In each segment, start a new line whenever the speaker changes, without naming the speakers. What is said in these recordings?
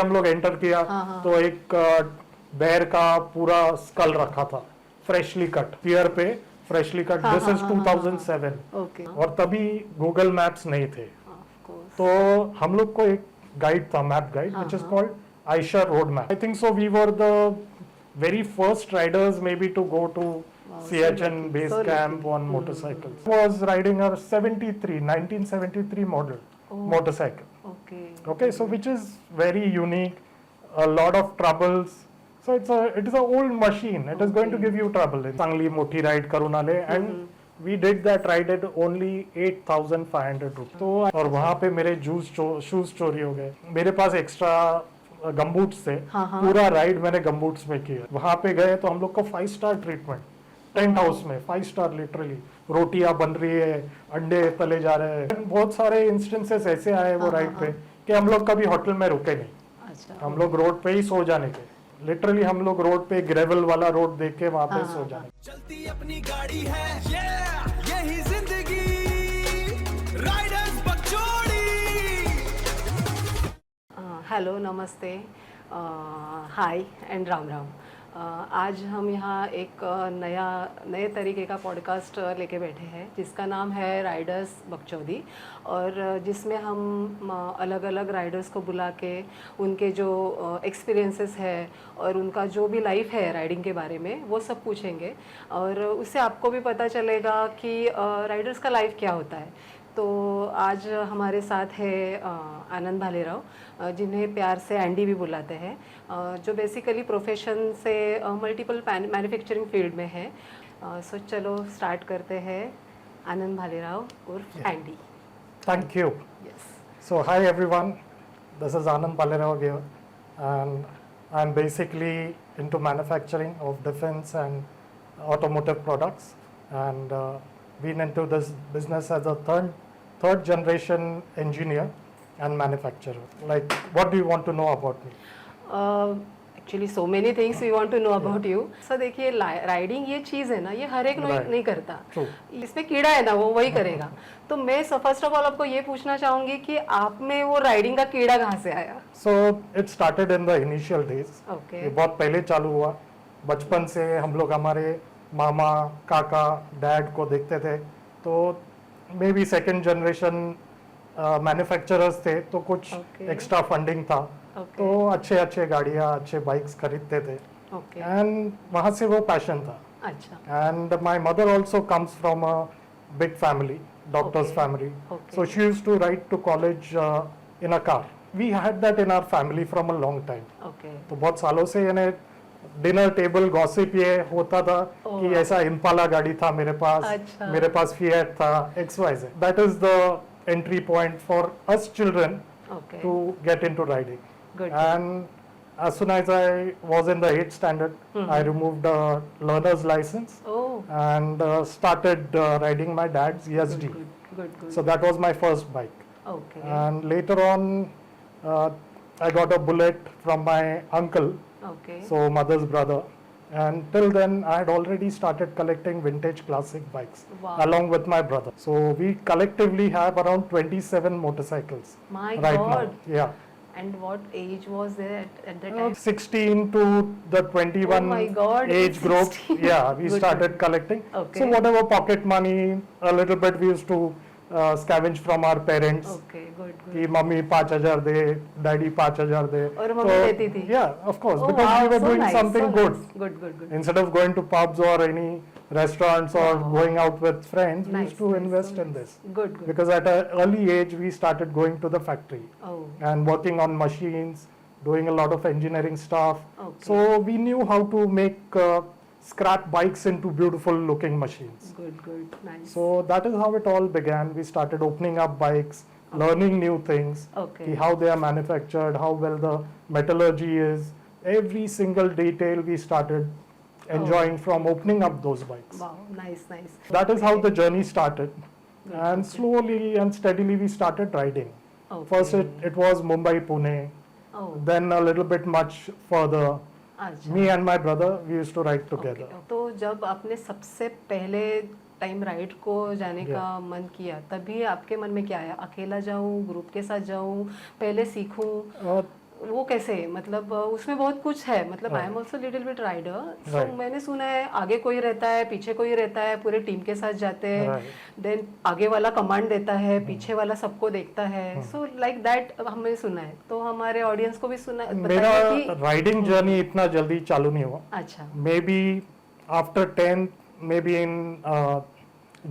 हम लोग एंटर किया तो एक बेर का पूरा स्कल रखा था, फ्रेशली कट, पियर पे freshly cut. This is 2007
okay.
और तभी गूगल मैप्स नहीं थे,
ऑफ कोर्स।
तो हम लोग को एक गाइड था, map guide, which is called आयशा road map. I think so we were the very first riders maybe to go to CHN base camp on motorcycles. Was riding a 1973 model motorcycle. Okay, so which is very unique, a lot of troubles. So it is a old machine. It is going to give you trouble. चांगली मोठी ride करून आले and we did that ride at only 8,500 rupees. तो और वहाँ पे मेरे shoes चोरी हो गए। मेरे पास एक्स्ट्रा गमबूट्स से पूरा राइड मैंने गमबूट्स में किया। वहां पे गए तो हम लोग को 5 स्टार ट्रीटमेंट, टेंट हाउस में 5 स्टार, लिटरली रोटियां बन रही है, अंडे तले जा रहे हैं। बहुत सारे इंस्टेंसेस ऐसे आए वो राइड पे कि हम लोग कभी होटल में रुके नहीं।
अच्छा।
हम लोग रोड पे ही सो जाने के, लिटरली हम लोग रोड पे ग्रेवल वाला रोड देख के वहां पे सो जाने।
चलती अपनी गाड़ी है, यही जिंदगी, राइडर्स बकचोदी।
हेलो, नमस्ते, हाय एंड राम राम। आज हम यहाँ एक नए तरीके का पॉडकास्ट लेके बैठे हैं जिसका नाम है राइडर्स बकचोदी, और जिसमें हम अलग अलग राइडर्स को बुला के उनके जो एक्सपीरियंसेस है और उनका जो भी लाइफ है राइडिंग के बारे में वो सब पूछेंगे, और उससे आपको भी पता चलेगा कि राइडर्स का लाइफ क्या होता है। तो आज हमारे साथ है आनंद भालेराव, जिन्हें प्यार से एंडी भी बुलाते हैं, जो बेसिकली प्रोफेशन से मल्टीपल मैन्युफैक्चरिंग फील्ड में है। सो चलो स्टार्ट करते हैं। आनंद भालेराव उर्फ Andy.
Thank you.
Yes.
So hi everyone, this is Anand Palerao here, and I'm basically into manufacturing of defense and automotive products, and been into this business as a third generation engineer and manufacturer. Like, what do you want to know about me?
Actually so many things we want to know about you. Sir देखिए, riding ये चीज़ है ना, ये हर एक लोग नहीं करता।
True.
इसमें कीड़ा है ना, वो वही करेगा। तो मैं फर्स्ट ऑफ ऑल आपको ये पूछना चाहूँगी कि आप में वो राइडिंग का कीड़ा कहाँ से आया?
So it started in the initial days.
Okay.
ये बहुत पहले चालू हुआ। बचपन से हम लोग हमारे मामा, काका, डैड को देखते थे, तो may be second generation manufacturers थे, तो कुछ एक्स्ट्रा फंडिंग था, तो अच्छे अच्छे गाड़ियाँ, अच्छे बाइक्स खरीदते थे, एंड वहाँ से वो पैशन था।
अच्छा।
And my mother also comes from a big family, doctors family, so she used to ride to college in a car. We had that in our family from a long time. तो बहुत सालों से यानी dinner table gossip ये होता था कि ऐसा इम्पाला गाड़ी था मेरे पास,
अच्छा।
मेरे पास फिएट था, XYZ. That is the entry point for us children to get into riding.
Good.
And as soon as I was in the 8th standard, I removed a learner's license and started riding my dad's ESD.
Good.
So that was my first bike.
Okay.
And later on, I got a bullet from my uncle, so mother's brother. And till then, I had already started collecting vintage classic bikes along with my brother. So we collectively have around 27 motorcycles
My
right
God.
now. Yeah.
And what age was there at that time?
16 to the 21
Oh my God,
age group.
16.
Yeah, we
Good.
started collecting.
Okay.
So whatever pocket money, a little bit we used to scavenge from our parents.
Okay, good.
कि mummy 5,000 दे, daddy 5,000 दे,
और mummy देती थी?
Yeah, of course,
Oh,
because
wow,
we were
so
doing
nice,
something
so
good.
nice. Good.
Instead of going to pubs or any restaurants or going out with friends, we used to invest in this.
Good.
Because at an early age, we started going to the factory and working on machines, doing a lot of engineering stuff. So we knew how to make scrap bikes into beautiful looking machines.
Good. Nice.
So that is how it all began. We started opening up bikes, learning new things, how they are manufactured, how well the metallurgy is. Every single detail we started enjoying from opening up those bikes.
Wow, nice.
That is how the journey started. And slowly and steadily we started riding. First it was Mumbai, Pune, then a little bit much further. Me and my brother, we used to ride together.
तो जब आपने सबसे पहले time ride को जाने का मन किया, तभी आपके मन में क्या आया? अकेला जाऊं, ग्रुप के साथ जाऊं, पहले सीखूं? वो कैसे, मतलब उसमें बहुत कुछ है, मतलब I am also little bit rider, so मैंने सुना है आगे कोई रहता है, पीछे कोई रहता है, पूरे टीम के साथ जाते हैं, देन आगे वाला कमांड देता है, पीछे वाला सबको देखता है, सो लाइक दैट हमने सुना है, तो हमारे ऑडियंस को भी सुना
मेरा राइडिंग जर्नी इतना जल्दी चालू नहीं हुआ.
अच्छा.
May be after 10th, maybe in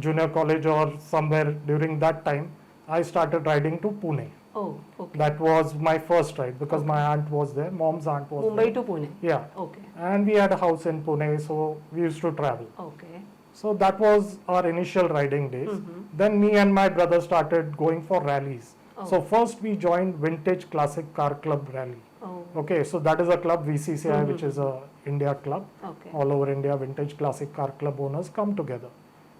junior college or somewhere during that time, I started riding to Pune.
Oh, okay.
That was my first ride because my aunt was there, mom's aunt was
Mumbai
there.
to Pune.
Yeah.
Okay.
And we had a house in Pune, so we used to travel.
Okay.
So that was our initial riding days. Then me and my brother started going for rallies. So first we joined Vintage Classic Car Club Rally.
Oh.
Okay, so that is a club, VCCI, which is a India club.
Okay.
All over India, Vintage Classic Car Club owners come together.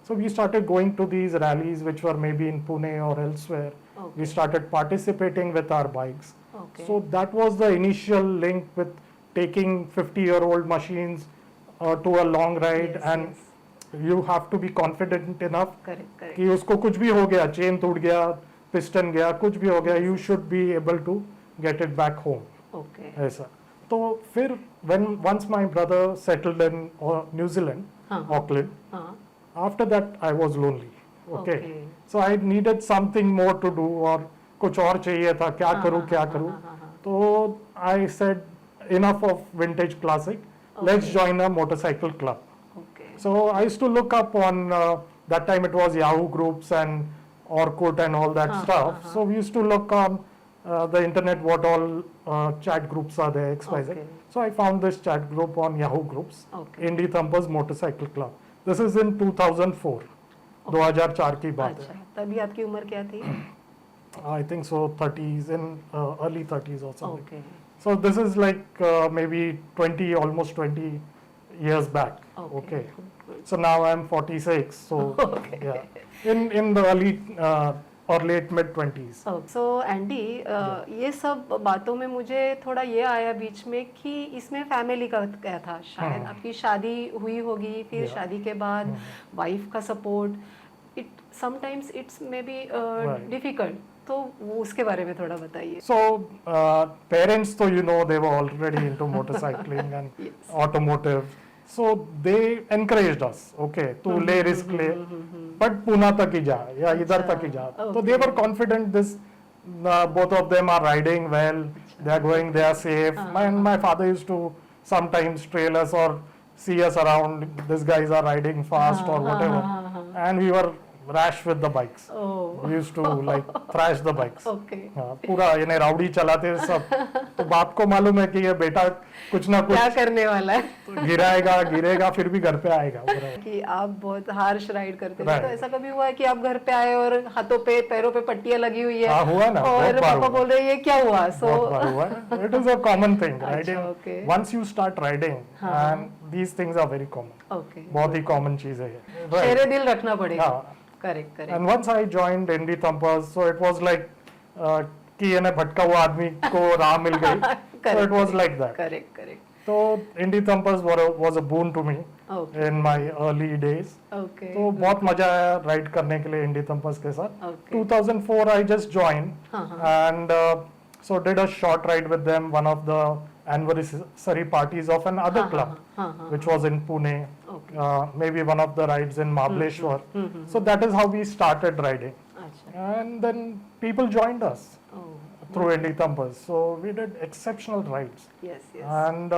So we started going to these rallies, which were maybe in Pune or elsewhere.
Okay.
We started participating with our bikes.
Okay.
So that was the initial link with taking 50-year-old machines to a long ride,
Yes,
and
yes.
you have to be confident enough
Correct, correct.
कि उसको कुछ भी हो गया, chain टूट गया, piston गया, कुछ भी हो गया, you should be able to get it back home.
Okay.
ऐसा. तो फिर once my brother settled in New Zealand,
हाँ.
Auckland,
हाँ.
after that I was lonely. Okay.
Okay.
So I needed something more to do, और कुछ और चाहिए था, क्या करूँ क्या करूँ. तो I said enough of vintage classic, let's join a motorcycle club.
Okay.
So I used to look up on that time it was Yahoo groups and Orkut and all that stuff. So we used to look on the internet what all chat groups are there, XYZ.
Okay.
So I found this chat group on Yahoo groups,
Okay.
Indie Thumpers Motorcycle Club. This is in 2004. 2004 की बात
अच्छा,
है.
तभी आपकी उम्र क्या थी?
I think so 30s, in early 30s or something.
Okay.
So this is like maybe 20, almost 20 years back.
Okay.
Okay.
Good, good.
So now I'm 46. So
Okay.
yeah, in the early or late mid 20s.
So Andy, ये सब बातों में मुझे थोड़ा ये आया बीच में कि इसमें फैमिली का क्या था, शायद आपकी शादी हुई होगी, फिर
Yeah.
शादी के बाद वाइफ का support, it sometimes it's may be
Right.
Difficult, तो वो उसके बारे में थोड़ा बताइए.
So parents, so you know, they were already into motorcycling and
Yes.
automotive. So they encouraged us. Okay, तू ले रिस्क ले, but पूना तक ही जा या इधर तक ही जा. So they were confident this. Both of them are riding well. They are going. They are safe. My father used to sometimes trail us or see us around. These guys are riding fast or whatever, and we were rash with the bikes.
Oh.
We used to like thrash the bikes.
Okay.
हाँ, पूरा इन्हें rowdy चलाते सब. तो बाप को मालूम है कि ये बेटा कुछ ना
क्या
कुछ
करने वाला है?
गिरेगा फिर भी घर पे आएगा.
कि आप बहुत हार्श राइड करते थे,
Right.
तो ऐसा कभी हुआ है कि आप घर पे आए और हाथों पे पैरों पे पट्टियां लगी हुई है,
हाँ, हुआ ना,
और
बहुत बार
पापा
हुआ.
बोल रहे हैं ये क्या हुआ?
बहुत बार हुआ. It is a common thing.
अच्छा,
Riding.
okay.
Once you start riding, and these things are very common.
Okay,
बहुत ही common चीज है ये.
शेरे
Right.
दिल रखना पड़ेगा.
हाँ.
Correct, correct.
And once I joined Indie Thumpers, so it was like कि इन्हें भटका हुआ आदमी को राह मिल गई. So it was like that.
Correct, correct.
So Indie Thumpers was a boon to me
okay,
in my early days.
Okay.
तो बहुत मजा आया राइड करने के लिए Indie Thumpers के साथ.
Okay.
2004 I just joined and so did a short ride with them, one of the anniversary parties of another club which was in Pune.
Okay.
Maybe one of the rides in Mahabaleshwar. So that is how we started riding,
अच्छा.
and then people joined us
Oh,
through Indie Thumpers. So we did exceptional rides.
yes, yes.
And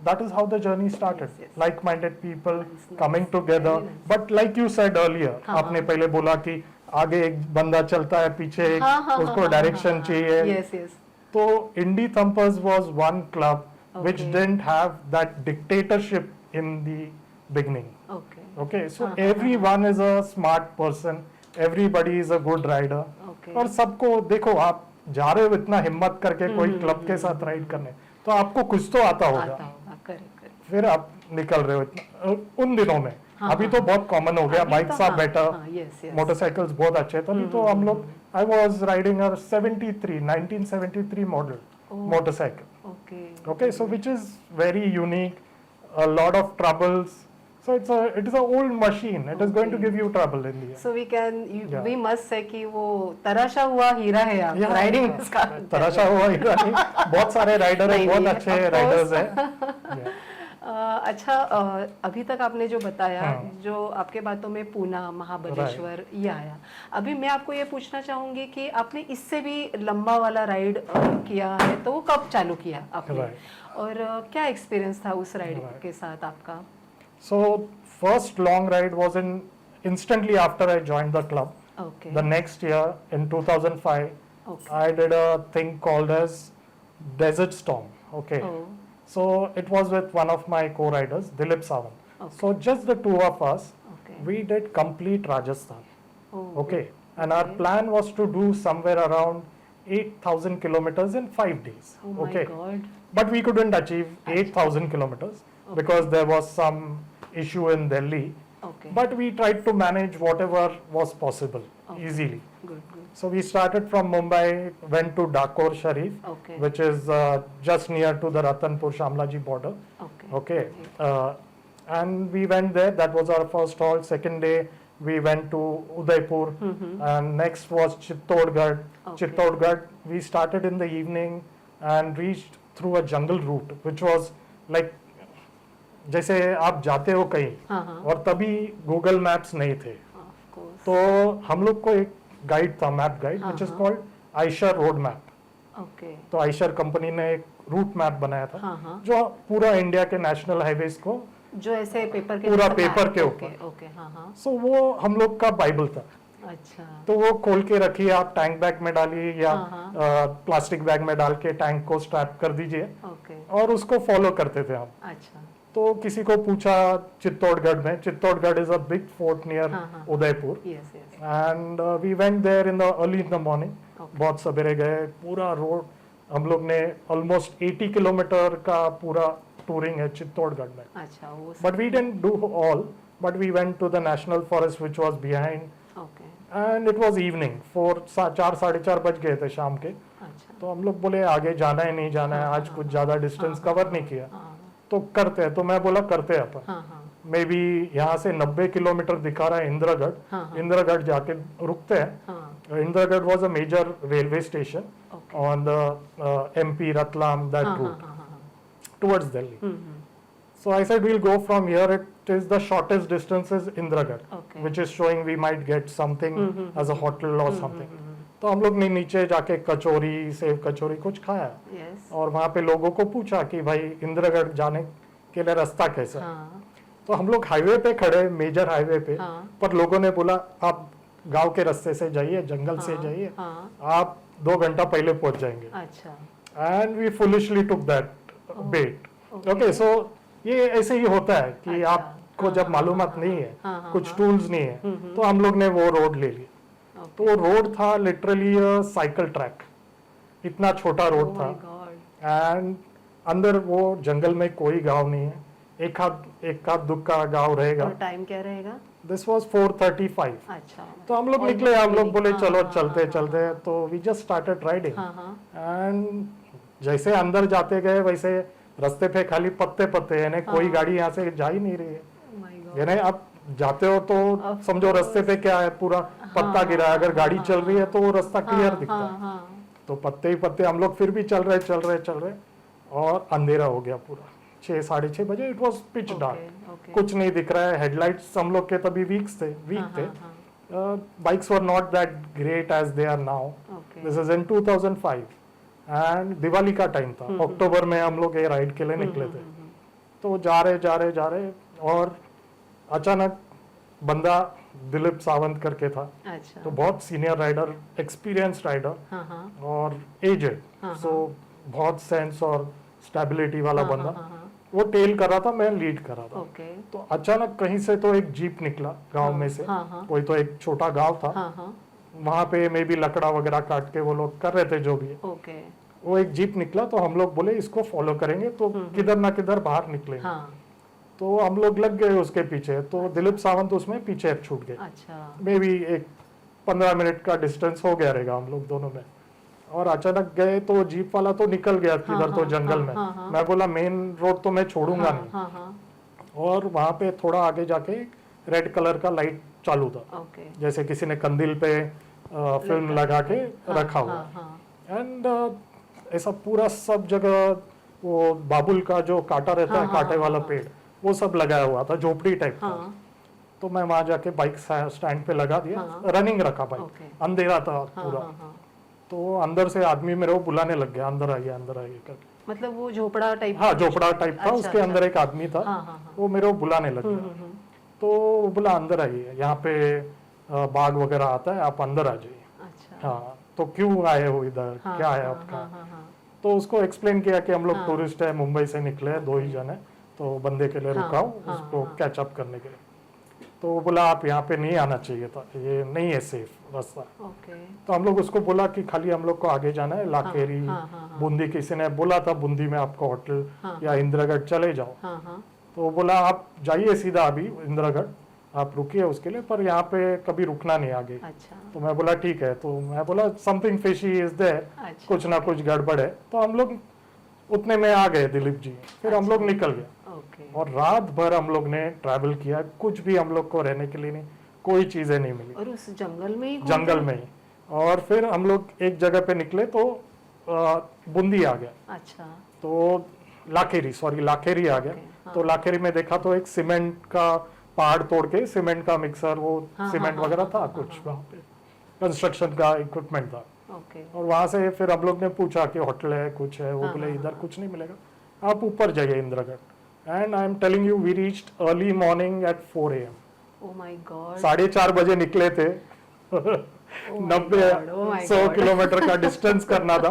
that is how the journey started.
Yes, yes.
Like-minded people
Nice, nice.
coming together.
Very nice.
But like you said earlier,
हाँ,
आपने पहले बोला कि आगे एक बंदा चलता है, पीछे एक, उसको डायरेक्शन चाहिए.
Yes, yes.
तो Indie Thumpers was one club which
Okay.
didn't have that dictatorship in the beginning.
Okay.
Okay, so everyone is a smart person. Everybody is a good rider.
Okay.
और सबको देखो, आप जा रहे हो इतना हिम्मत करके कोई क्लब के साथ राइड करने, तो आपको कुछ तो आता होगा.
आता होगा, करेक्ट, करेक्ट.
फिर आप निकल रहे हो इतना उन दिनों में. अभी तो बहुत कॉमन हो गया,
अभी
बाइक्स
तो
आर
हाँ,
बेटर,
हाँ, yes, yes.
मोटरसाइकिल्स बहुत अच्छे. तभी तो हम लोग, I was riding a 1973 model motorcycle.
Okay.
Okay, so which is very unique, a lot of troubles. So it is a old machine. It is going to give you trouble in the end.
So
Yeah.
we must say कि वो तराशा हुआ हीरा है आप
Yeah.
Riding इसका
तराशा हुआ हीरा नहीं, बहुत सारे राइडर हैं,
नहीं,
बहुत
नहीं,
अच्छे
of
राइडर्स
course.
हैं. Yeah.
अच्छा, अभी तक आपने जो बताया,
हाँ.
जो आपके बातों में पूना, महाबलेश्वर ये आया, अभी मैं आपको ये पूछना चाहूंगी कि आपने इससे भी लंबा वाला राइड किया है, तो वो कब चालू किया आपने?
Right.
और क्या एक्सपीरियंस था उस राइड
Right.
के साथ आपका?
So first long ride was instantly after I joined the club.
Okay
The next year in 2005,
okay
I did a thing called as Desert Storm. Okay. So it was with one of my co-riders, Dilip Sawant.
Okay.
So just the two of us,
okay
we did complete Rajasthan.
Oh,
Okay. And our
Okay.
plan was to do somewhere around 8,000 kilometers in 5 days.
oh my
Okay.
god.
But we couldn't achieve 8,000 kilometers
Okay.
because there was some issue in Delhi.
Okay.
But we tried to manage whatever was possible
Okay.
easily.
Good, good.
So we started from Mumbai, went to Dakor Sharif,
Okay.
which is just near to the Ratanpur Shamlaji border.
Okay.
Okay. And we went there. That was our first halt. Second day, we went to Udaipur. And next was Chittorgarh.
Okay.
Chittorgarh, we started in the evening and reached through a jungle route, which was like जैसे आप जाते हो कहीं
हाँ हाँ.
और तभी Google maps नहीं थे,
Of course.
तो हम लोग को एक गाइड था, मैप गाइड, विच इज
हाँ,
called Eicher road map.
Okay.
तो आयशर कंपनी ने एक रूट मैप बनाया था
हाँ हाँ.
जो पूरा इंडिया के नेशनल हाईवेज को,
जो ऐसे पेपर के
पूरा
जैसा
पेपर के
ओके
ऊपर.
ओके हाँ हाँ.
सो वो हम लोग का बाइबल था.
अच्छा.
तो वो खोल के रखिए, आप टैंक बैग में डालिए या
हाँ,
प्लास्टिक बैग में डाल के टैंक को स्ट्रैप कर दीजिए
ओके.
और उसको फॉलो करते थे हम.
अच्छा.
तो किसी को पूछा चित्तौड़गढ़ में, Chittorgarh is a big fort near
हाँ, हाँ.
Udaipur.
Yes yes.
And we went there in the early in the morning.
Okay.
बहुत सवेरे गए, पूरा रोड हम लोग ने ऑलमोस्ट 80 किलोमीटर का पूरा टूरिंग है चित्तौड़गढ़ में.
अच्छा वो.
But we didn't do all, but we went to the national forest which was behind
okay.
And it was evening. 4 साढ़े 4 बज गए थे शाम के.
अच्छा.
तो हम लोग बोले आगे जाना है नहीं जाना है,
हाँ,
आज
हाँ,
कुछ ज्यादा डिस्टेंस
हाँ,
कवर नहीं किया,
हाँ
तो करते हैं. तो मैं बोला करते हैं अपन.
हाँ हाँ.
मे बी यहाँ से 90 किलोमीटर दिखा रहा है इंदिरागढ़.
हाँ, हाँ.
इंदिरागढ़ जाके रुकते हैं.
हाँ.
Indragarh was a major railway station
Okay.
on the MP Ratlam that
हाँ हाँ
route
हाँ हाँ.
towards Delhi.
Hmm.
So I said we'll go from here. It is the shortest distance is Indragarh,
Okay.
which is showing we might get something as a hotel or something. तो हम लोग ने नीचे जाके कचौरी, save कचौरी कुछ खाया
Yes.
और वहाँ पे लोगों को पूछा कि भाई इंदिरागढ़ जाने के लिए रास्ता कैसा है.
हाँ
तो हम लोग हाईवे पे खड़े, मेजर हाईवे पे,
हाँ.
पर लोगों ने बोला आप गांव के रास्ते से जाइए, जंगल से जाइए,
हाँ.
आप 2 घंटा पहले पहुंच जाएंगे.
अच्छा.
And we foolishly took that bet. Okay, so ये ऐसे ही होता है कि
अच्छा.
आपको जब मालूमात नहीं है,
हाँ,
कुछ
हाँ.
टूल्स नहीं है, तो हम लोग ने वो रोड ले लिया. तो वो रोड था लिटरली साइकिल ट्रैक, इतना छोटा रोड
Oh
था.
my God.
एंड अंदर वो जंगल में कोई गांव नहीं है, एक आध दुक्का गांव रहेगा.
और टाइम क्या रहेगा?
This was 4:35.
अच्छा.
तो हम लोग
Almost
निकले, हम लोग
evening.
बोले
हाँ,
चलो
हाँ,
चलते
हाँ,
चलते.
हाँ,
तो वी जस्ट स्टार्टेड राइडिंग.
हाँ हाँ.
एंड जैसे अंदर जाते गए वैसे रास्ते पे खाली पत्ते पत्ते, यानी कोई
हाँ.
गाड़ी यहाँ से जा ही नहीं रही है.
Oh my God.
यानी आप जाते हो तो
Of
समझो रास्ते पे क्या है, पूरा पत्ता गिरा है. अगर गाड़ी चल रही है तो वो रास्ता क्लियर दिखता
हाँ
है.
हाँ.
तो पत्ते ही पत्ते, हम लोग फिर भी चल रहे और अंधेरा हो गया पूरा. 6 साढ़े 6 बजे. It was pitch dark.
Okay.
कुछ नहीं दिख रहा है. हेडलाइट्स हम लोग के तभी वीक थे. Bikes were not that great as they are now.
Okay.
This is in 2005 and Diwali का टाइम था. अक्टूबर में हम लोग ये राइड के लिए निकले थे. तो जा रहे और अचानक बंदा दिलीप सावंत करके था.
अच्छा.
तो बहुत सीनियर राइडर, एक्सपीरियंस राइडर
हाँ हाँ.
और एजेड.
हाँ,
सो बहुत सेंस और स्टेबिलिटी वाला
हाँ,
बंदा.
हाँ, हाँ.
वो टेल कर रहा था, मैं लीड कर रहा था.
ओके.
तो अचानक कहीं से तो एक जीप निकला गांव में से.
हाँ, हाँ.
कोई तो एक छोटा गांव था.
हाँ हाँ.
वहां पे मे बी लकड़ा वगैरह काट के वो लोग कर रहे थे जो भी है.
ओके.
वो एक जीप निकला तो हम लोग बोले इसको फॉलो करेंगे तो किधर ना किधर बाहर निकलेंगे.
हाँ.
तो हम लोग लग गए उसके पीछे. तो दिलीप सावंत उसमें पीछे छूट गए.
अच्छा.
मे बी एक 15 मिनट का डिस्टेंस हो गया रहेगा हम लोग दोनों में. और अचानक गए तो जीप वाला तो निकल गया किधर तो जंगल में.
हाँ, हाँ.
मैं बोला मेन रोड तो मैं छोड़ूंगा
हाँ,
नहीं.
हाँ हाँ.
और वहाँ पे थोड़ा आगे जाके रेड कलर का लाइट चालू था,
ओके,
जैसे किसी ने कंदील पे फिल्म लगा के रखा हुआ।
हाँ,
एंड ऐसा पूरा सब जगह वो बाबुल का जो कांटा रहता है, कांटे वाला पेड़, वो सब लगाया हुआ था, झोपड़ी टाइप का।
हाँ,
तो मैं वहां जाके बाइक स्टैंड पे लगा दिया, रनिंग रखा बाइक,
ओके,
अंधेरा था पूरा।
हाँ।
तो अंदर से आदमी मेरे को बुलाने लग गया, अंदर आइए करके।
मतलब वो झोपड़ा टाइप?
हाँ, झोपड़ा टाइप था, उसके अंदर एक आदमी था,
हाँ,
वो मेरे को बुलाने लग गया। तो वो बोला अंदर आइए, यहाँ पे बाघ वगैरह आता है, आप अंदर आ जाइए।
अच्छा,
हाँ, तो क्यों आए हो इधर, क्या है आपका? तो उसको एक्सप्लेन किया कि हम लोग टूरिस्ट है, मुंबई से निकले हैं, 2 ही जन है, तो बंदे के लिए रुका हूँ उसको कैचअप करने के लिए। तो वो बोला आप यहाँ पे नहीं आना चाहिए था, ये नहीं है सेफ रास्ता।
ओके,
तो हम लोग उसको बोला कि खाली हम लोग को आगे जाना है, लाखेरी, बूंदी, किसी ने बोला था बूंदी में आपको होटल या इंदिरागढ़ चले जाओ। तो वो बोला आप जाइए सीधा अभी इंदिरागढ़, आप रुकिए उसके लिए, पर यहाँ पे कभी रुकना नहीं आगे।
अच्छा,
तो मैं बोला ठीक है। तो मैं बोला समथिंग फिशी इज देयर, कुछ ना कुछ गड़बड़ है। तो हम लोग उतने में आ गए दिलीप जी, फिर हम लोग निकल गए।
ओके,
और रात भर हम लोग ने ट्रैवल किया, कुछ भी हम लोग को रहने के लिए नहीं, कोई चीजें नहीं मिली,
और उस जंगल में ही?
जंगल में ही। और फिर हम लोग एक जगह पे निकले तो बूंदी आ गया,
अच्छा,
तो लाखेरी आ गया। तो लाखेरी में देखा तो एक सीमेंट का पहाड़ तोड़ के सीमेंट का मिक्सर, वो सीमेंट वगैरह था, कुछ वहाँ पे कंस्ट्रक्शन का इक्विपमेंट था।
ओके,
और वहां से फिर हम लोग ने पूछा कि होटल है, कुछ है? वो बोले इधर कुछ नहीं मिलेगा, आप ऊपर जाइए Indiragarh. And I am telling you, we reached early morning at 4 AM।
Oh my god,
4:30 बजे निकले थे। 100 किलोमीटर का डिस्टेंस करना था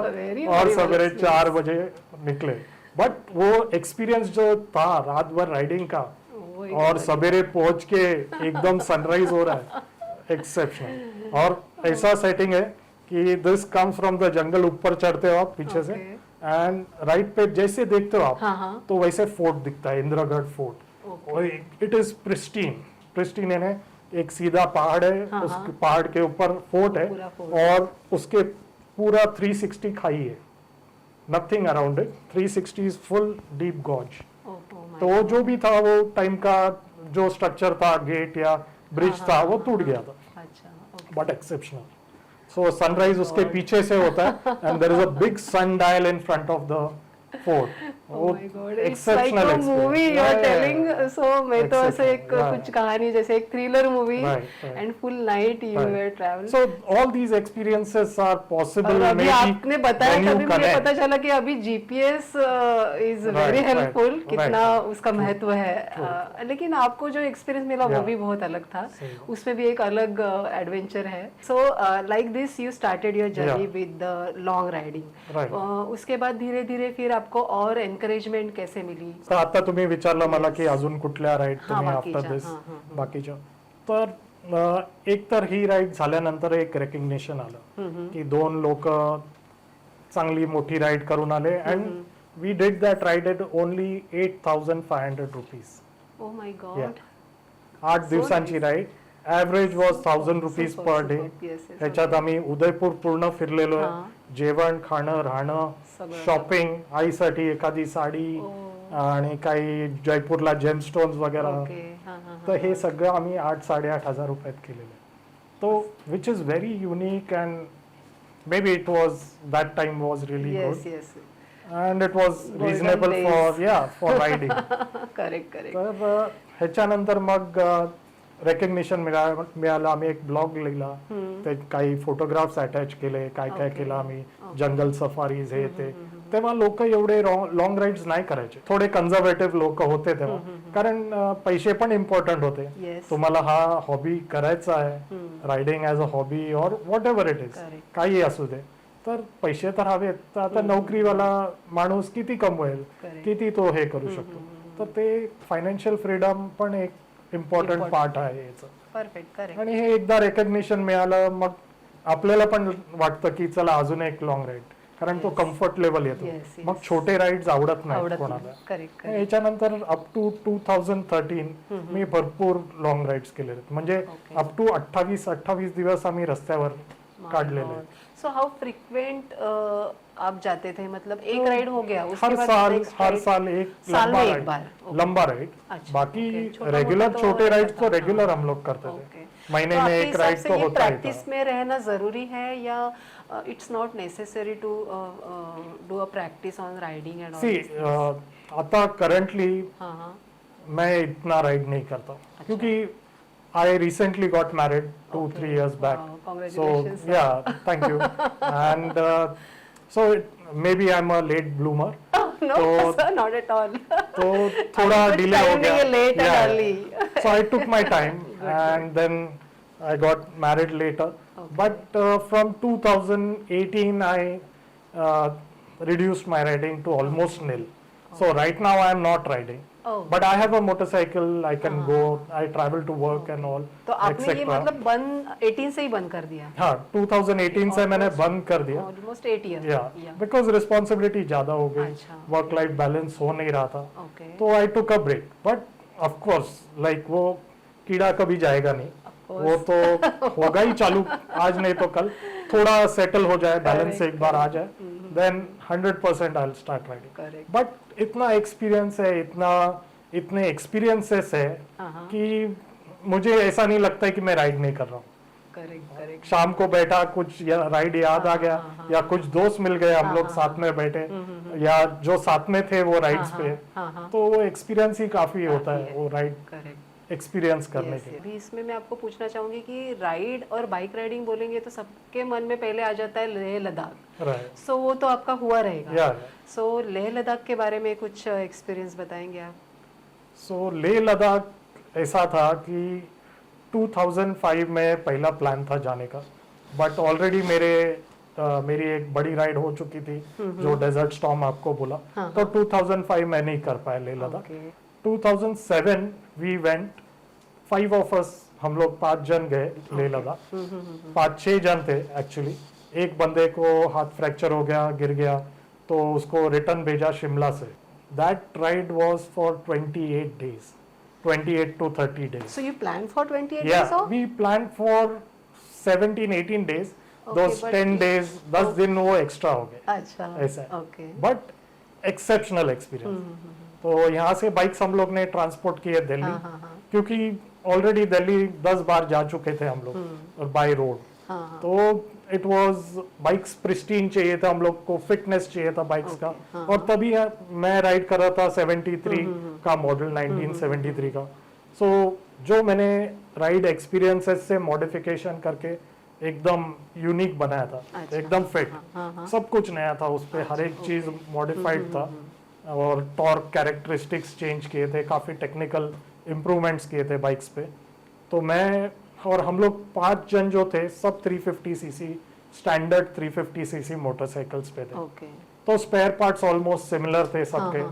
और सवेरे 4 बजे निकले। बट वो एक्सपीरियंस जो था रात भर राइडिंग का और सवेरे पहुंच के एकदम सनराइज हो रहा है, एक्सेप्शनल। और ऐसा सेटिंग है कि this come from the jungle, ऊपर चढ़ते हो आप पीछे से, एंड राइट पे जैसे देखते हो आप तो वैसे फोर्ट दिखता है, इंदिरागढ़ फोर्ट। और इट इज प्रिस्टीन यानी एक सीधा पहाड़ है, उस पहाड़ के ऊपर फोर्ट है, और उसके पूरा 360 खाई है, nothing around it. 360 is full deep gorge. तो जो भी था वो टाइम का जो स्ट्रक्चर था, गेट या ब्रिज था, वो टूट गया था, बट एक्सेप्शनल। सो सनराइज उसके पीछे से होता है, and there is a big sundial in front of the fort.
Exceptional movie you are telling. So मैं तो ऐसे एक कुछ कहानी जैसे एक thriller movie, and full night you were travel.
So all these experiences are possible.
अभी आपने बताया तभी मुझे पता चला कि अभी जीपीएस इज वेरी हेल्पफुल, कितना उसका महत्व है। लेकिन आपको जो एक्सपीरियंस मिला वो भी बहुत अलग था, उसमें भी एक अलग एडवेंचर है। So like this you started your journey with the long riding. उसके बाद धीरे धीरे फिर आपको और एनकरेजमेंट कैसे मिली?
तर आता तुम्ही विचारलं मला की अजून कुठल्या राईड तुम्ही आफ्टर दिस बाकीच्या, तर एक तर ही राईड झाल्यानंतर एक रेकग्निशन आलं की 2 लोक चांगली मोठी राईड करून आले, and we did that ride at only 8,500 rupees.
Oh my god,
8 दिवसांची ride. Average was 1,000 rupees per day. ह्याच्यात आम्ही उदयपूर पूर्ण फिरलेलो आहे, जेवण, खाणं, राहणं, शॉपिंग, आईसाठी एखादी साडी आणि काही जयपूरला जेमस्टोन्स वगैरे, तर हे सगळं आम्ही 8,000-8,500 रुपयात केलेलं. तो which is very unique, and may be it was that time was really good, and it was reasonable for riding. तर ह्याच्यानंतर मग रेकग्निशन मिळालं. आम्ही एक ब्लॉग लिहिला, ते काही फोटोग्राफ्स अटॅच केले, काय काय केलं आम्ही, जंगल सफारीज हे ते. तेव्हा लोक एवढे लॉंग राईड्स नाही करायचे, थोडे कन्झर्वेटिव्ह लोक होते तेव्हा, कारण पैसे पण इम्पॉर्टंट होते. तुम्हाला हा हॉबी करायचा आहे, रायडिंग ऍज अ हॉबी और व्हॉट एव्हर इट इज, काही असू दे, तर पैसे तर हवेत. तर आता नोकरीवाला माणूस किती कमवेल, किती तो हे करू शकतो. तर ते फायनान्शियल फ्रीडम पण एक इम्पॉर्टंट पार्ट आहे याचं.
परफेक्ट.
आणि हे एकदा रेकग्निशन मिळालं, मग आपल्याला पण वाटतं की चला अजून एक लॉंग राईड, कारण तो कम्फर्ट लेवल येतो. मग छोटे राईड्स आवडत नाही कोणाला. याच्यानंतर अप टू 2013 मी भरपूर लॉंग राईड्स केलेले, म्हणजे अप टू 28 दिवस आम्ही रस्त्यावर काढलेले.
सो हाउ फ्रीक्वेंट आप जाते थे, मतलब एक राइड हो गया उसके
हर
बाद
साल
next
हर
ride?
साल एक
साल
लंबा
में एक
राइड,
बार, okay.
लंबा राइड।
अच्छा,
बाकी
okay. छोटा-मोटा
रेगुलर
तो
छोटे
रहता
राइड तो
था,
रेगुलर
हाँ,
हम लोग करते
okay.
थे, महीने
तो
में
आपके
एक
हिसाब
राइड
से
तो
ये
होता ही
प्रैक्टिस
था।
में रहना जरूरी है या it's not necessary to do a practice on riding and
see
all?
आता करंटली
हाँ हाँ,
मैं इतना राइड नहीं करता क्योंकि I recently got married 2-3 years back.
Wow,
So
congratulations, sir.
yeah, thank you. And so maybe I'm a late bloomer.
no
तो-
sir, not at all.
तो थोड़ा
कुछ
डिले हो
time नहीं
गया।
है, late and
Yeah,
early.
So I took my time and then I got married later.
Okay.
But from 2018 I uh, reduced my riding to almost nil. So right now I am not riding.
Oh.
But I have a motorcycle. I can go. I travel to work and all.
तो आपने ये
etc.
मतलब बंद 18 से ही बंद कर दिया?
हाँ 2018 से मैंने बंद कर दिया।
Almost 8 year.
या बिकॉज रिस्पॉन्सिबिलिटी ज्यादा हो गई,
अच्छा।
वर्क लाइफ बैलेंस हो नहीं रहा था,
ओके,
तो I took a break. But of course like वो कीड़ा कभी जाएगा नहीं, वो तो होगा ही चालू, आज नहीं तो कल थोड़ा सेटल हो जाए, बैलेंस एक बार आ जाए, then 100% I will start riding.
Correct.
But इतना एक्सपीरियंस है, इतने एक्सपीरियंसेस है कि मुझे ऐसा नहीं लगता है कि मैं राइड नहीं कर रहा हूँ।
Correct correct.
शाम को बैठा, कुछ राइड याद आ गया, या कुछ दोस्त मिल गए, हम लोग साथ में बैठे, या जो साथ में थे वो राइड्स पे, तो वो एक्सपीरियंस ही काफी होता है वो राइड
करेक्ट
एक्सपीरियंस करने के लिए।
अभी इसमें मैं आपको पूछना चाहूंगी कि राइड और बाइक राइडिंग बोलेंगे तो सबके मन में पहले आ जाता है लेह लद्दाख।
राइट,
सो वो तो आपका हुआ रहेगा।
या
सो लेह लद्दाख के बारे में कुछ एक्सपीरियंस बताएंगे आप?
सो लेह लद्दाख ऐसा था कि 2005 में पहला प्लान था जाने का, बट ऑलरेडी मेरी एक बड़ी राइड हो चुकी थी जो डेजर्ट स्टॉर्म आपको बोला, तो 2005 में नहीं कर पाए Leh Ladakh. 2007 we went, 5 of us, हम लोग 5 जन गए लेह लद्दाख। 5-6 जन थे एक्चुअली। एक बंदे को हाथ फ्रैक्चर हो गया, गिर गया, तो उसको रिटर्न भेजा शिमला से। That ride was for 28 days, 28 to 30 days.
So you planned for 28 days
Yeah,
off?
we planned for 17-18 days.
Okay,
Those
but
10 days, 10 दिन वो एक्स्ट्रा हो गए,
अच्छा,
ऐसा है।
ओके।
But exceptional experience. तो यहाँ से बाइक्स हम लोग ने ट्रांसपोर्ट किए दिल्ली, क्योंकि ऑलरेडी दिल्ली 10 बार जा चुके थे हम लोग और बाय रोड। तो इट वाज बाइक्स प्रिस्टीन चाहिए था, हम लोग को फिटनेस चाहिए था बाइक्स का। और तभी मैं राइड कर रहा था 73 का मॉडल, 1973 का। सो जो मैंने राइड एक्सपीरियंसेस से मॉडिफिकेशन करके एकदम यूनिक बनाया था,
अच्छा,
एकदम फिट, सब कुछ नया था उस पे, हर एक चीज मॉडिफाइड था, और टॉर्क कैरेक्टरिस्टिक्स चेंज किए थे, काफी टेक्निकल इम्प्रूवमेंट्स किए थे बाइक्स पे। तो मैं और हम लोग 5 जन जो थे, सब 350cc स्टैंडर्ड 350cc मोटरसाइकिल्स पे थे।
ओके।
तो स्पेयर पार्ट्स ऑलमोस्ट सिमिलर थे सबके।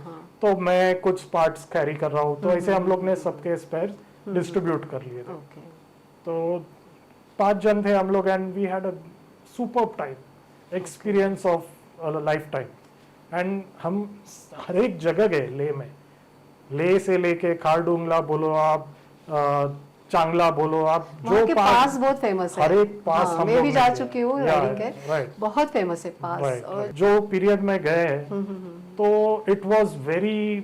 तो मैं कुछ पार्ट्स कैरी कर रहा हूँ, तो ऐसे हम लोग ने सबके स्पेयर डिस्ट्रीब्यूट कर लिए थे।
ओके।
तो 5 जन थे हम लोग, and we had a superb time, experience of lifetime. And हम हर एक जगह गए लेह में, लेह से लेके खारडुंगला बोलो आप, चांगला बोलो आप,
वहाँ
जो
के पास बहुत फेमस है।
हर एक पास हम
मैं
लोग
भी
ने
जा
किया।
चुकी हूँ
Yeah,
राइडिंग के,
right.
बहुत फेमस है पास।
Right,
और
right. जो पीरियड में गए तो it was very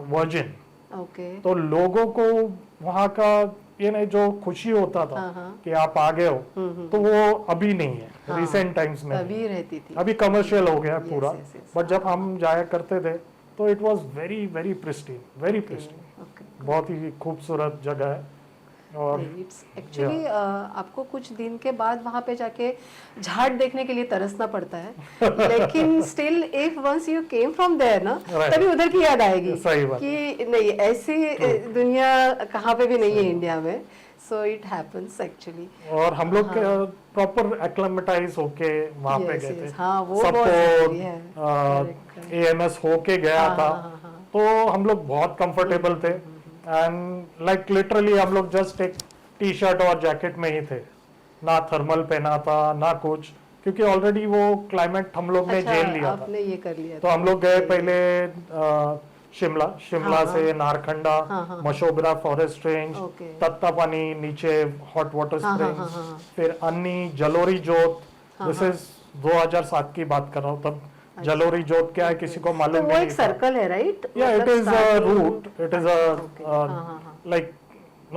virgin.
Okay.
तो लोगों को वहाँ का ये नहीं, जो खुशी होता था कि आप आ गए हो, तो वो अभी नहीं है, रिसेंट टाइम्स में
तभी रहती थी।
अभी कमर्शियल हो गया पूरा।
yes, yes.
बट जब हम जाया करते थे तो it was very very pristine, very pristine.
Okay.
बहुत ही खूबसूरत जगह है। और
इट्स एक्चुअली आपको कुछ दिन के बाद वहाँ पे जाके झाड़ देखने के लिए तरसना पड़ता है, लेकिन still if once you came from there ना,
Right.
तभी उधर की याद आएगी
सही बात।
कि नहीं, ऐसी दुनिया कहाँ पे भी नहीं है इंडिया में। So it happens actually.
और हम लोग प्रॉपर एक्लेमेटाइज होके वहाँ पे
Yes,
गए थे।
yes. हाँ, वो बहुत जरूरी है।
सबको AMS होके गया था, तो हम लोग बहुत कंफर्टेबल थे, एंड लाइक लिटरली हम लोग जस्ट एक टी शर्ट और जैकेट में ही थे, ना थर्मल पहना था ना कुछ, क्योंकि ऑलरेडी वो क्लाइमेट हम लोग ने झेल लिया था।
आपने ये कर लिया
तो
था।
हम लोग गए पहले शिमला से Narkanda, Mashobra forest range,
Okay.
Tattapani नीचे हॉट वाटर स्प्रिंग्स, फिर अन्नी, जलोरी जोत, दिस इज 2007 की बात कर रहा हूँ, तब जलोरी जोत क्या है किसी को
तो
मालूम
वो
नहीं
एक
था।
सर्कल है, right?
Yeah, it is a route. It is a
हाँ,
like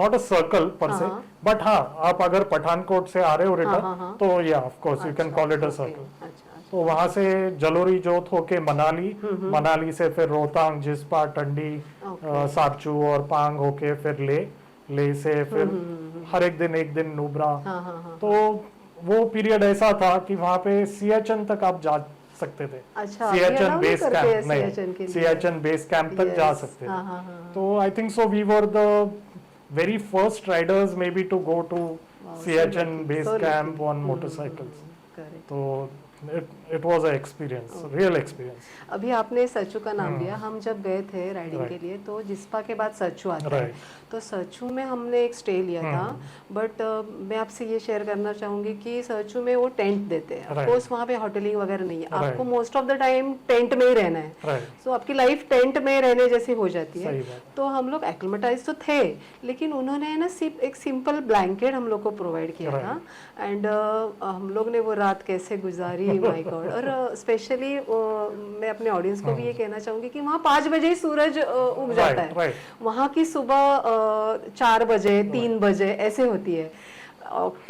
not a circle per se,
हाँ.
but हाँ, आप अगर पठानकोट से आ रहे हो
हाँ,
रिटर्न,
हाँ.
तो yeah, of course you can call it a
अच्छा,
circle.
okay, अच्छा, अच्छा.
तो वहां से जलोरी जोत होके मनाली, मनाली से फिर रोहतांग, जिस्पा, टंडी,
Okay.
सारचू और पांग होके फिर ले से फिर हर एक दिन नुब्रा।
हाँ, हाँ, हाँ.
तो वो पीरियड ऐसा था कि वहां पे सियाचन तक आप जा सकते थे।
अच्छा,
सियाचन
अभी
बेस
allow नहीं करते हैं
कैंप
सियाचन के
नहीं,
लिए?
सियाचन बेस कैंप तक जा
Yes.
सकते
हाँ,
थे।
हाँ, हाँ.
तो I think so we were the very first riders may be to go to
Wow, so
Siachen
lucky,
base
so
camp
lucky.
On motorcycles.
Correct.
तो it was an experience, real experience.
अभी आपने सचू का नाम लिया, हम जब गए थे राइडिंग
Right.
के लिए तो जिस्पा के बाद सचू आता है,
Right.
तो सचू में हमने एक स्टे लिया था, बट मैं आपसे ये शेयर करना चाहूँगी कि सचू में वो टेंट देते हैं,
Right.
ऑफकोर्स वहाँ पे होटलिंग वगैरह नहीं है,
Right.
आपको most of the time tent में ही रहना है,
Right.
सो आपकी लाइफ टेंट में रहने जैसी हो जाती है।
सही बात।
तो हम लोग एक्लिमेटाइज तो थे, लेकिन उन्होंने है ना सिर्फ एक सिंपल ब्लैंकेट हम लोग को प्रोवाइड किया था, एंड हम लोग ने वो रात कैसे गुजारी, माय गॉड। और स्पेशली मैं अपने ऑडियंस को भी ये कहना चाहूंगी कि वहाँ 5 बजे ही सूरज उग जाता है,
right.
वहाँ की सुबह 4 बजे 3 बजे ऐसे होती है।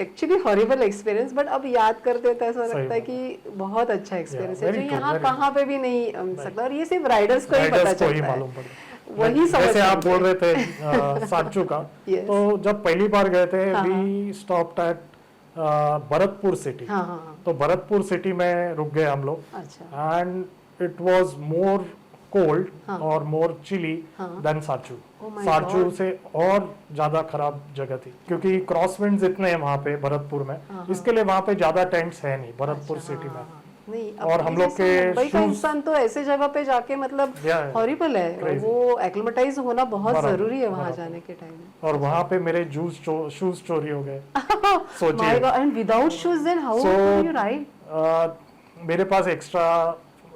एक्चुअली हॉरिबल एक्सपीरियंस, बट अब याद करते तो ऐसा
सही
लगता है कि बहुत अच्छा एक्सपीरियंस है
very
जो
true,
यहाँ
very
कहाँ पे भी नहीं मिल सकता, और ये सिर्फ राइडर्स को ही पता
राइडर्स को ही
चलता है,
मालूम पड़ता।
वही समझ
जैसे आप
सकते
बोल
हैं।
रहे थे साचू का,
Yes.
तो जब पहली बार गए थे
हाँ,
we stopped at Bharatpur city.
हाँ हाँ हाँ,
तो भरतपुर सिटी में रुक गए हम लोग,
अच्छा,
and it was more cold
हाँ.
और मोर चिली
हाँ.
देन साचू।
Oh my
साचू
God.
से और ज्यादा खराब जगह थी, क्योंकि क्रॉस विंड्स इतने हैं वहाँ पे भरतपुर में,
हाँ,
इसके लिए वहाँ पे ज्यादा टेंट्स है नहीं भरतपुर
अच्छा,
सिटी
हाँ,
में।
हाँ, नहीं,
और
अपने
हम लोग
जैसे
के
मुंबई का
shoes-
इंसान तो ऐसे जगह पे जाके मतलब
Yeah,
हॉरिबल है,
crazy.
वो एक्लिमेटाइज होना बहुत
बराबर,
जरूरी है वहाँ
बराबर।
जाने के टाइम।
और वहाँ पे मेरे शूज चोरी हो गए। सोचिए।
My god, and without shoes then how
So,
do you ride?
मेरे पास एक्स्ट्रा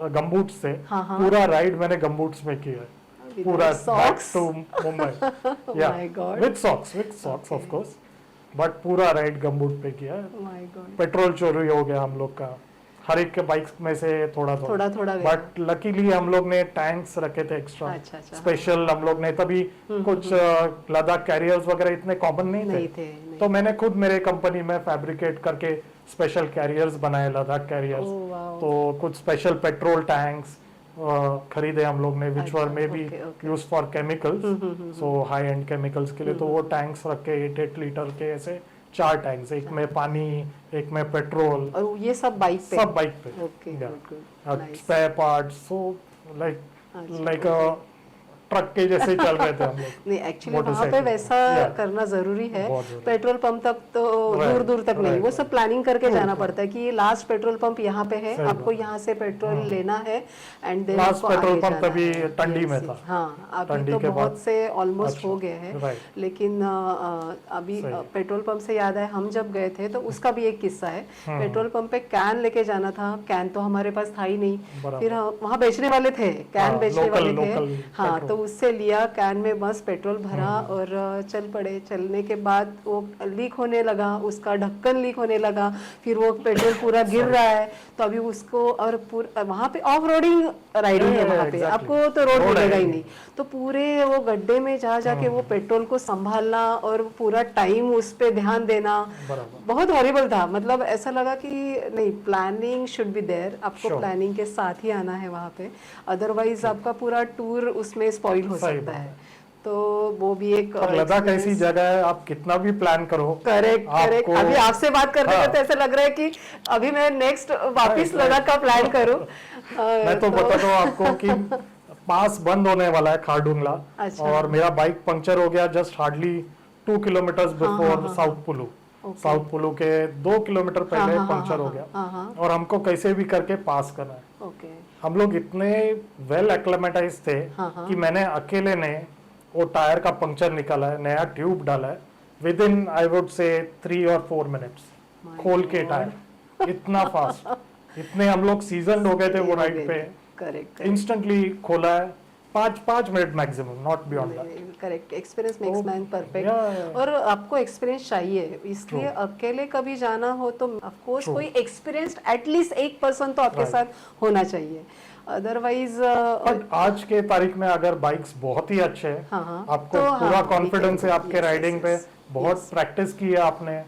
गमबूट्स थे,
हाँ, हाँ।
पूरा राइड मैंने गमबूट्स में किया है, पूरा बैक
सॉक्स?
टू मुंबई। या
My God.
With socks of course, but पूरा राइड गमबूट पे किया है।
माय गॉड,
पेट्रोल चोरी हो गया हम लोग का, हर एक के बाइक्स में से थोड़ा
थोड़ा गया।
बट लकीली हम लोग ने टैंक्स रखे थे एक्स्ट्रा,
अच्छा, अच्छा।
स्पेशल हम लोग ने तभी कुछ लद्दाख कैरियर्स वगैरह इतने कॉमन नहीं
नहीं
थे,
थे, नहीं।
तो मैंने खुद मेरे कंपनी में फैब्रिकेट करके स्पेशल कैरियर्स बनाए, लद्दाख कैरियर्स।
Oh, wow.
तो कुछ स्पेशल पेट्रोल टैंक्स खरीदे हम लोग ने, विच वर
अच्छा,
may be
okay, okay.
Use for chemicals, so high and chemicals के लिए। तो वो टैंक्स रख के 8 लीटर के ऐसे 4 टैंक्स, एक में पानी, एक में पेट्रोल,
और ये सब बाइक पे?
सब बाइक पे।
Okay,
Yeah.
Good, nice.
Spare parts, so
अच्छा,
लाइक ट्रक के जैसे चल रहे थे हम लोग।
नहीं, एक्चुअली वहाँ पे
मोटरसाइकिल
वैसा
Yeah.
करना जरूरी है,
बहुत जरूरी।
पेट्रोल पंप तक तो
Right,
दूर दूर तक नहीं,
right,
वो सब प्लानिंग करके जाना
right.
पड़ता है कि लास्ट पेट्रोल पंप यहाँ पे है,
सही
आपको
बात।
यहाँ से पेट्रोल लेना है, एंड देन
Last
आपको
पेट्रोल
आगे
पंप
जाना
तभी
है।
टंडी
Yes,
में
yes.
था।
हाँ, अभी
टंडी
तो
के
बहुत
बाद-
से ऑलमोस्ट
अच्छा,
हो गए हैं,
right.
लेकिन अभी
सही।
पेट्रोल पंप से याद है, हम जब गए थे तो उसका भी एक किस्सा है। पेट्रोल पंप पे कैन लेके जाना था, कैन तो हमारे पास था ही नहीं,
बराबर।
फिर वहाँ बेचने वाले थे, कैन
हाँ,
बेचने वाले
लोकल
थे, हाँ,
पेट्रोल।
तो उससे लिया, कैन में बस पेट्रोल भरा और चल पड़े। चलने के बाद वो लीक होने लगा, उसका ढक्कन लीक होने लगा, फिर वो पेट्रोल पूरा गिर रहा है, तो अभी उसको, और वहाँ पे ऑफ रोडिंग राइडिंग है वहाँ पे,
exactly.
आपको तो रोड
रोड
मिलेगा
है
ही
नहीं।
नहीं, तो पूरे वो गड्ढे में जा जाके वो पेट्रोल को संभालना और पूरा टाइम उस पे ध्यान देना,
बराबर।
बहुत हॉरिबल था। मतलब ऐसा लगा कि नहीं, प्लानिंग शुड बी देयर, आपको
Sure.
प्लानिंग के साथ ही आना है वहाँ पे, अदरवाइज आपका पूरा टूर उसमें स्पॉइल हो
सही
सकता
बात
है। तो वो भी एक
और लद्दाख ऐसी जगह है, आप कितना भी प्लान करो,
करेक्ट करेक्ट।
आपको-
अभी आपसे बात करते
हाँ।
करते ऐसा लग रहा है कि अभी मैं नेक्स्ट वापस
Right,
लद्दाख का प्लान करूं।
मैं तो बताता हूँ आपको कि पास बंद होने वाला है खारडुंगला,
अच्छा।
और मेरा बाइक पंक्चर हो गया just hardly 2 kilometre before south पुलू। साउथ पुलू के 2 किलोमीटर पहले पंक्चर हो गया, और हमको कैसे भी करके पास करना है।
ओके,
हम लोग इतने वेल एक्लेमेटाइज थे कि मैंने अकेले ने वो टायर का पंक्चर निकाला है, नया ट्यूब डाला है, with in I would say 3 और 4 मिनट्स खोल के टायर, इतना फास्ट, इतने हम लोग सीजन हो गए थे वो राइड पे,
करेक्ट।
इंस्टेंटली खोला है, 5 minute maximum, not beyond that.
Correct, experience makes man perfect.
yeah.
और आपको एक्सपीरियंस चाहिए, इसलिए अकेले कभी जाना हो तो ऑफ कोर्स
True.
कोई एक्सपीरियंस्ड एटलीस्ट एक पर्सन तो आपके
Right.
साथ होना चाहिए, अदरवाइज
बट आज के तारीख में अगर बाइक्स बहुत ही अच्छे हैं,
हाँ, हाँ,
आपको
तो
पूरा
हाँ,
कॉन्फिडेंस है
yes,
आपके
yes,
राइडिंग
yes,
पे,
yes,
बहुत
yes.
प्रैक्टिस की है आपने,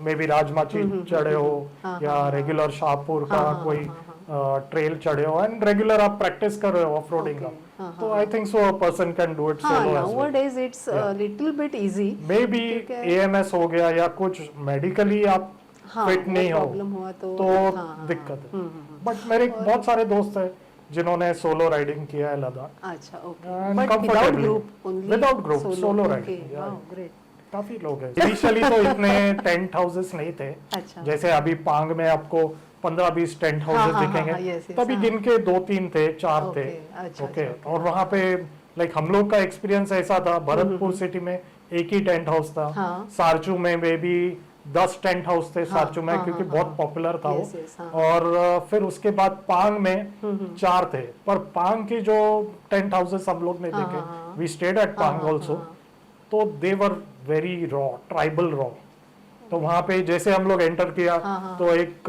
मे बी राजमाची चढ़े हो
हाँ,
या
हाँ,
रेगुलर शाहपुर का
हाँ, हाँ,
कोई
हाँ,
ट्रेल चढ़े हो एंड रेगुलर आप प्रैक्टिस कर रहे हो ऑफ रोडिंग
Okay,
का,
हाँ,
तो I think so a person can do it
हाँ,
solo as well.
nowadays it's
Yeah.
little bit easy।
Maybe
क्योंकि-
एएमएस हो गया या कुछ मेडिकली आप
हाँ,
फिट
वो
नहीं हो
प्रॉब्लम हुआ तो हाँ, हाँ,
दिक्कत है।
हम्म।
बट मेरे बहुत सारे दोस्त हैं जिन्होंने सोलो राइडिंग किया है लद्दाख,
अच्छा, okay,
And
but without
comfortably.
Group only,
Without group, solo riding, yeah.
Wow great.
काफी लोग हैं। इनिशियली तो इतने टेंट हाउसेस नहीं थे,
अच्छा,
जैसे अभी पांग में आपको 15-20 टेंट
हाँ,
हाउसेस
हाँ,
दिखेंगे,
हाँ, yes, yes,
तभी
हाँ।
गिन के 2-3 थे, 4 थे।
Okay, अच्छा,
ओके,
अच्छा,
और वहाँ पे लाइक हम लोग का एक्सपीरियंस ऐसा था, भरतपुर सिटी में एक ही टेंट हाउस था,
हाँ।
सारचू में मे बी 10 टेंट हाउस थे सारचू में,
हाँ,
क्योंकि
हाँ,
बहुत
हाँ।
पॉपुलर था
Yes, yes,
वो।
हाँ।
और फिर उसके बाद पांग में 4 थे, पर पांग के जो टेंट हाउसेस हम लोग ने
हाँ,
देखे,
हाँ,
वी स्टेड एट पांग
हाँ,
ऑल्सो,
हाँ।
तो they were very raw, tribal raw. तो वहां पे जैसे हम लोग एंटर किया,
हाँ, हाँ।
तो एक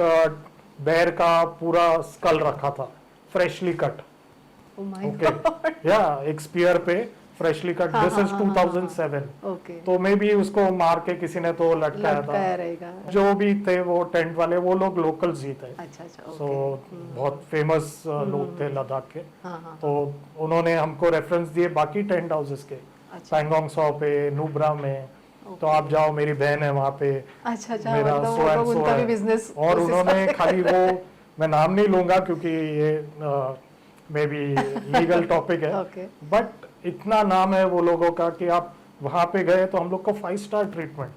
बेर का पूरा स्कल रखा था, freshly cut.
Oh my
okay,
God,
या एक स्पीयर पे फ्रेशली कट,
हाँ,
दिस
हाँ,
इज
हाँ,
2007।
ओके,
तो मे बी उसको मार के किसी ने तो लटकाया
लटकाया
था।
रहेगा।
जो भी थे वो टेंट वाले, वो लोग लोकल्स ही थे।
अच्छा, अच्छा,
सो
ओके,
बहुत फेमस लोग थे लद्दाख के,
हाँ, हाँ,
तो उन्होंने हमको रेफरेंस दिए बाकी टेंट हाउसेस के,
अच्छा,
पैंगोंग सौ पे, नुब्रा में, तो आप जाओ, मेरी बहन है वहाँ पे,
अच्छा, अच्छा,
मेरा
मतलब
so
वो
and
लोग
so
उनका भी
है।
बिजनेस
और उन्होंने खाली वो, मैं नाम नहीं लूंगा क्योंकि ये मे बी लीगल टॉपिक है,
ओके,
बट इतना नाम है वो लोगों का कि आप वहाँ पे गए तो हम लोग को 5 स्टार ट्रीटमेंट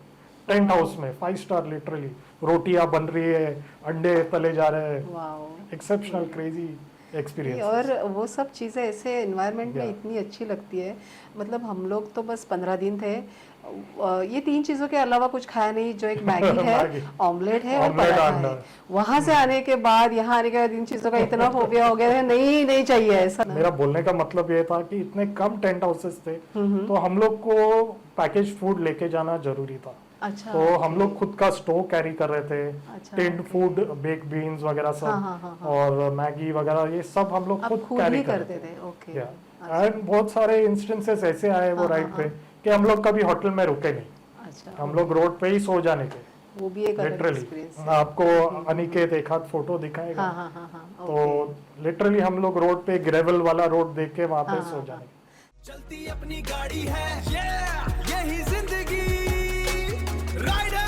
टेंट हाउस में, 5 स्टार लिटरली, रोटियां बन रही है, अंडे तले जा रहे हैं,
वाओ।
Exceptional crazy experience.
और वो सब चीज़ें ऐसे एनवायरनमेंट में
Yeah.
इतनी अच्छी लगती है, मतलब हम लोग तो बस 15 दिन थे, ये 3 चीज़ों के अलावा कुछ खाया नहीं, जो एक मैगी है,
मैगी,
ऑमलेट है और
ऑमलेट,
पराठा
अंडा।
है। वहाँ से आने के बाद, यहाँ आने के बाद इन चीज़ों का इतना फोबिया हो गया है, नहीं नहीं चाहिए ऐसा।
मेरा बोलने का मतलब ये था कि इतने कम टेंट हाउसेस थे, तो हम लोग को पैकेज फूड लेके जाना जरूरी था।
अच्छा,
तो हम लोग खुद का स्टोव कैरी कर रहे थे,
अच्छा,
टिन्ड फूड, बेक बीन्स वगैरह सब,
हाँ, हाँ, हाँ, हाँ।
और मैगी वगैरह, ये सब हम लोग
आप
खुद
खुद
कैरी
ही
कर
करते
रहे
थे, ओके,
थे। एंड बहुत सारे इंस्टेंसेस ऐसे आए वो
हाँ,
राइड
हाँ,
पे कि हम लोग कभी होटल में रुके नहीं,
अच्छा,
हम लोग रोड पे ही सो जाने के,
वो भी एक अलग
लिटरली।
एक्सपीरियंस है।
आपको अनिकेत एक हाथ फोटो दिखाएगा,
हाँ, हाँ, हाँ, हाँ,
तो
ओके,
लिटरली हम लोग रोड पे ग्रेवल वाला रोड देख के वहां पे
हाँ,
सो
हाँ,
जाने।
चलती अपनी गाड़ी है, यही जिंदगी, राइडर